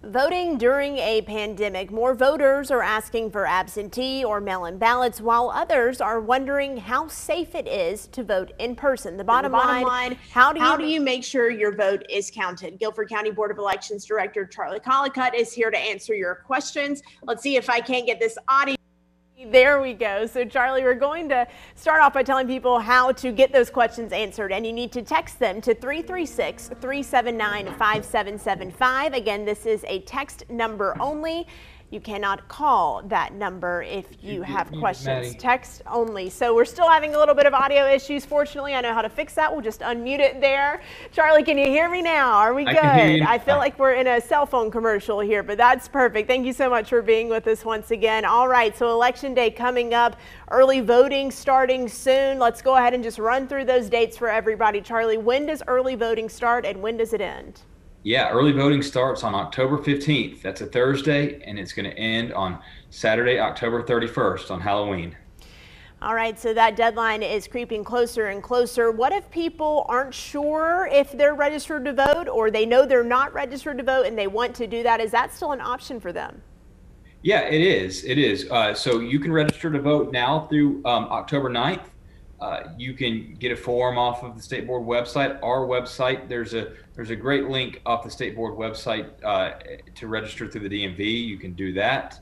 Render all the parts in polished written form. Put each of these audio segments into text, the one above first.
Voting during a pandemic, more voters are asking for absentee or mail-in ballots, while others are wondering how safe it is to vote in person. The bottom line, how do you make sure your vote is counted? Guilford County Board of Elections Director Charlie Collicutt is here to answer your questions. Let's see if I can't get this audio. There we go. So Charlie, we're going to start off by telling people how to get those questions answered, and you need to text them to 336-379-5775. Again, this is a text number only. You cannot call that number if you have questions. Text only. So we're still having a little bit of audio issues. Fortunately, I know how to fix that. We'll just unmute it there. Charlie, can you hear me now? Are we good? I feel like we're in a cell phone commercial here, but that's perfect. Thank you so much for being with us once again. All right, so Election Day coming up, early voting starting soon. Let's go ahead and just run through those dates for everybody. Charlie, when does early voting start and when does it end? Yeah, early voting starts on October 15th. That's a Thursday, and it's going to end on Saturday, October 31st on Halloween. All right, so that deadline is creeping closer and closer. What if people aren't sure if they're registered to vote, or they know they're not registered to vote and they want to do that? Is that still an option for them? Yeah, it is. It is. So you can register to vote now through October 9th. You can get a form off of the State Board website. Our website, there's a great link off the State Board website to register through the DMV. You can do that.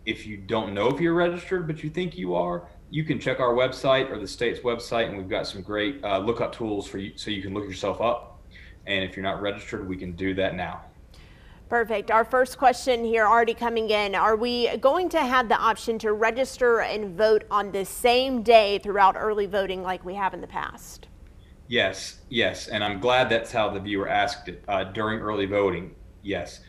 If you don't know if you're registered, but you think you are, you can check our website or the state's website, and we've got some great lookup tools for you, so you can look yourself up. And if you're not registered, we can do that now. Perfect. Our first question here already coming in. Are we going to have the option to register and vote on the same day throughout early voting like we have in the past? Yes, yes. And I'm glad that's how the viewer asked it. During early voting, yes.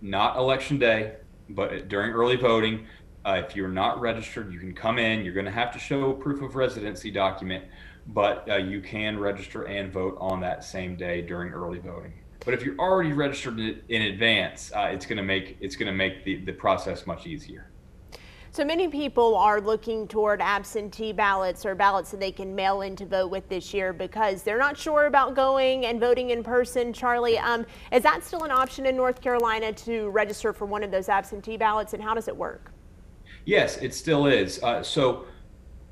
Not election day, but during early voting, if you're not registered, you can come in. You're going to have to show a proof of residency document, but you can register and vote on that same day during early voting. But if you're already registered in advance, it's going to make the process much easier. So many people are looking toward absentee ballots or ballots that they can mail in to vote with this year because they're not sure about going and voting in person. Charlie, is that still an option in North Carolina to register for one of those absentee ballots, and how does it work? Yes, it still is. So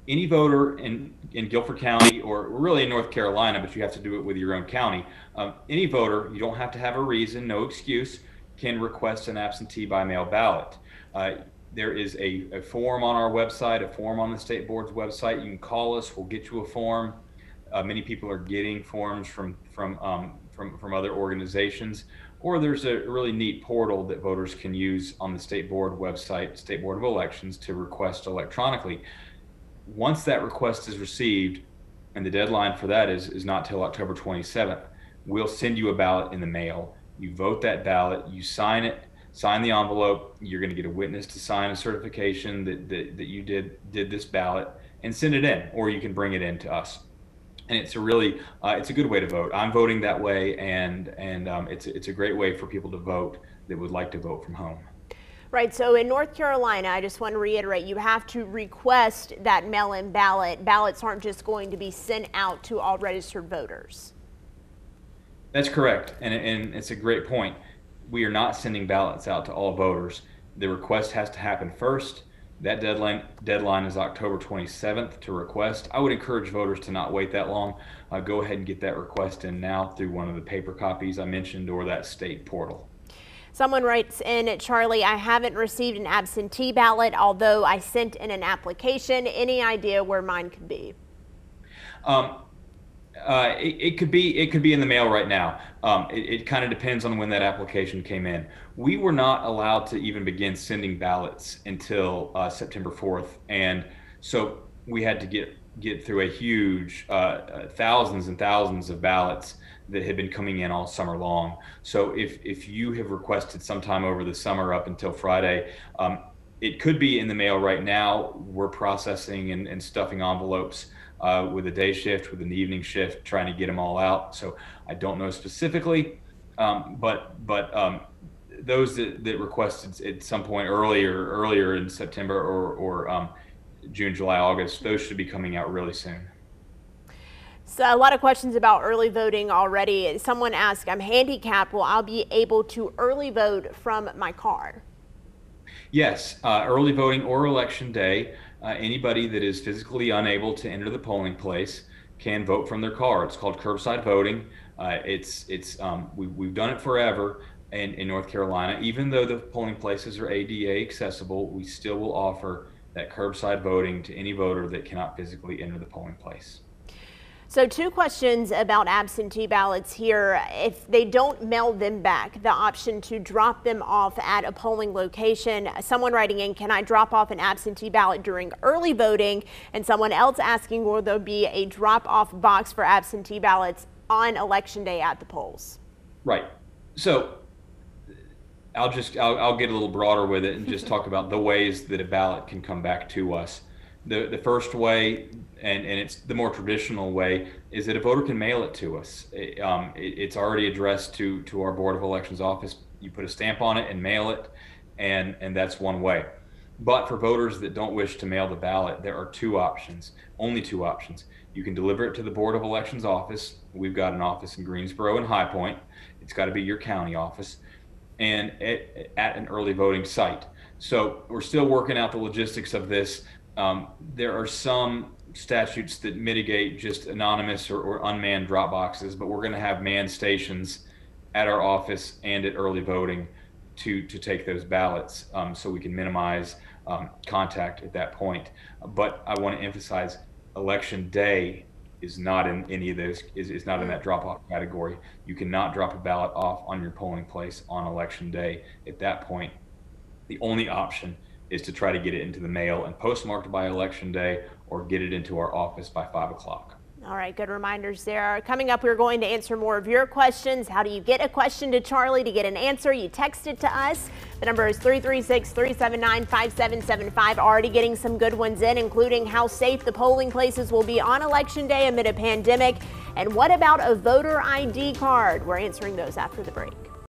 any voter in Guilford County, or really in North Carolina, but you have to do it with your own county, any voter, you don't have to have a reason, no excuse, can request an absentee by mail ballot. There is a form on our website, a form on the State Board's website. You can call us, we'll get you a form. Many people are getting forms from other organizations, or there's a really neat portal that voters can use on the State Board website, State Board of Elections, to request electronically. Once that request is received, and the deadline for that is not till October 27th, we'll send you a ballot in the mail. You vote that ballot, you sign it, sign the envelope. You're going to get a witness to sign a certification that you did this ballot, and send it in, or you can bring it in to us. And it's a really it's a good way to vote. I'm voting that way, and it's a great way for people to vote that would like to vote from home. Right, so in North Carolina, I just want to reiterate, you have to request that mail-in ballot. Ballots aren't just going to be sent out to all registered voters. That's correct, and it's a great point. We are not sending ballots out to all voters. The request has to happen first. That deadline is October 27th to request. I would encourage voters to not wait that long. Go ahead and get that request in now through one of the paper copies I mentioned, or that state portal. Someone writes in, Charlie, I haven't received an absentee ballot, although I sent in an application. Any idea where mine could be? It could be in the mail right now. It kind of depends on when that application came in. We were not allowed to even begin sending ballots until September 4th, and so we had to get through a huge thousands and thousands of ballots that had been coming in all summer long. So if you have requested sometime over the summer up until Friday, it could be in the mail right now. We're processing and stuffing envelopes with a day shift, with an evening shift, trying to get them all out. So I don't know specifically, but those that requested at some point earlier in September or June, July, August, those should be coming out really soon. So a lot of questions about early voting already. Someone asked, I'm handicapped, will I be able to early vote from my car? Yes, early voting or election day, anybody that is physically unable to enter the polling place can vote from their car. It's called curbside voting. We've done it forever in North Carolina. Even though the polling places are ADA accessible, we still will offer that curbside voting to any voter that cannot physically enter the polling place. So 2 questions about absentee ballots here. If they don't mail them back, the option to drop them off at a polling location. Someone writing in, can I drop off an absentee ballot during early voting? And someone else asking, will there be a drop-off box for absentee ballots on election day at the polls? Right. So I'll get a little broader with it and just talk about the ways that a ballot can come back to us. The first way, and it's the more traditional way, is that a voter can mail it to us. It's already addressed to our Board of Elections office. You put a stamp on it and mail it, and that's one way. But for voters that don't wish to mail the ballot, there are 2 options, only 2 options. You can deliver it to the Board of Elections office. We've got an office in Greensboro and High Point. It's got to be your county office, and at an early voting site. So we're still working out the logistics of this. There are some statutes that mitigate just anonymous or unmanned drop boxes, but we're going to have manned stations at our office and at early voting to take those ballots, so we can minimize contact at that point. But I want to emphasize, election day is not in any of those, is not in that drop-off category. You cannot drop a ballot off on your polling place on election day. At that point, the only option is to try to get it into the mail and postmarked by election day, or get it into our office by 5 o'clock. All right, good reminders there. Coming up, we're going to answer more of your questions. How do you get a question to Charlie? To get an answer, you text it to us. The number is 336-379-5775. Already getting some good ones in, including how safe the polling places will be on election day amid a pandemic. And what about a voter ID card? We're answering those after the break.